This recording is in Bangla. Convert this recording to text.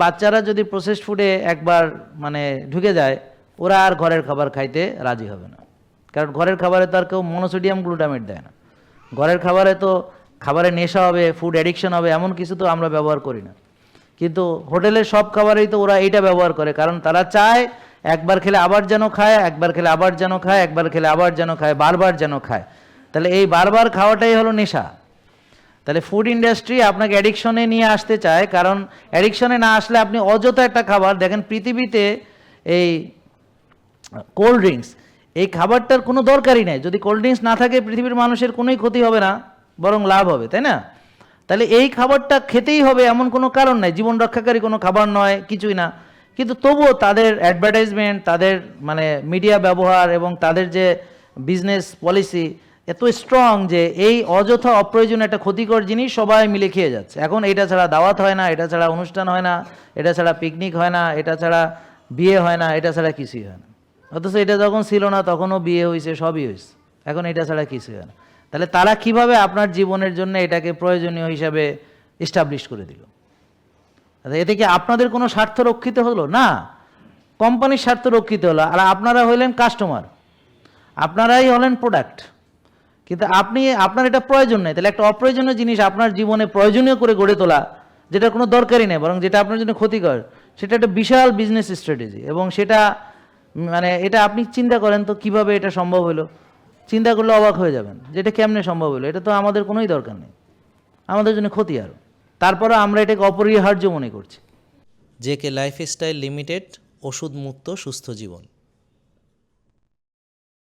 বাচ্চারা যদি প্রসেসড ফুডে একবার মানে ঢুকে যায়, ওরা আর ঘরের খাবার খাইতে রাজি হবে না। কারণ ঘরের খাবারে তো আর কেউ মনোসোডিয়াম গ্লুটামেট দেয় না। ঘরের খাবারে তো খাবারে নেশা হবে, ফুড অ্যাডিকশন হবে, এমন কিছু তো আমরা ব্যবহার করি না। কিন্তু হোটেলের সব খাবারেই তো ওরা এইটা ব্যবহার করে, কারণ তারা চায় একবার খেলে আবার যেন খায়, একবার খেলে আবার যেন খায়, একবার খেলে আবার যেন খায়, বারবার যেন খায়। তাহলে এই বারবার খাওয়াটাই হলো নেশা। তাহলে ফুড ইন্ডাস্ট্রি আপনাকে অ্যাডিকশনে নিয়ে আসতে চায়, কারণ অ্যাডিকশনে না আসলে আপনি অযথা একটা খাবার দেখেন পৃথিবীতে, এই কোল্ড ড্রিঙ্কস, এই খাবারটার কোনো দরকারই নেই। যদি কোল্ড ড্রিঙ্কস না থাকে পৃথিবীর মানুষের কোনোই ক্ষতি হবে না, বরং লাভ হবে, তাই না? তাহলে এই খাবারটা খেতেই হবে এমন কোনো কারণ নাই, জীবন রক্ষাকারী কোনো খাবার নয়, কিছুই না। কিন্তু তবুও তাদের অ্যাডভার্টাইজমেন্ট, তাদের মানে মিডিয়া ব্যবহার এবং তাদের যে বিজনেস পলিসি এত স্ট্রং যে এই অযথা অপ্রয়োজনীয় একটা ক্ষতিকর জিনিস সবাই মিলে খেয়ে যাচ্ছে। এখন এটা ছাড়া দাওয়াত হয় না, এটা ছাড়া অনুষ্ঠান হয় না, এটা ছাড়া পিকনিক হয় না, এটা ছাড়া বিয়ে হয় না, এটা ছাড়া কিছুই হয় না। অথচ এটা যখন ছিল না তখনও বিয়ে হয়েছে, সবই হয়েছে। এখন এটা ছাড়া কিছুই হয় না। তাহলে তারা কিভাবে আপনার জীবনের জন্য এটাকে প্রয়োজনীয় হিসাবে এস্টাবলিশ করে দিল? এতে কি আপনাদের কোনো স্বার্থ রক্ষিত হলো না? কোম্পানির স্বার্থ রক্ষিত হলো, আর আপনারা হইলেন কাস্টমার, আপনারাই হলেন প্রোডাক্ট। কিন্তু আপনার এটা প্রয়োজন নেই। তাহলে একটা অপ্রয়োজনীয় জিনিস আপনার জীবনে প্রয়োজনীয় করে গড়ে তোলা, যেটা কোনো দরকারই নেই, বরং যেটা আপনার জন্য ক্ষতিকর, সেটা একটা বিশাল বিজনেস স্ট্র্যাটেজি। এবং সেটা মানে এটা আপনি চিন্তা করেন তো কিভাবে এটা সম্ভব হলো। চিন্তা করলে অবাক হয়ে যাবেন যে এটা কেমনে সম্ভব হলো। এটা তো আমাদের কোনোই দরকার নেই, আমাদের জন্য ক্ষতি আরও। তারপরে আমরা এটাকে অপরিহার্য মনে করছি। জেকে লাইফস্টাইল লিমিটেড, ওষুধ মুক্ত সুস্থ জীবন।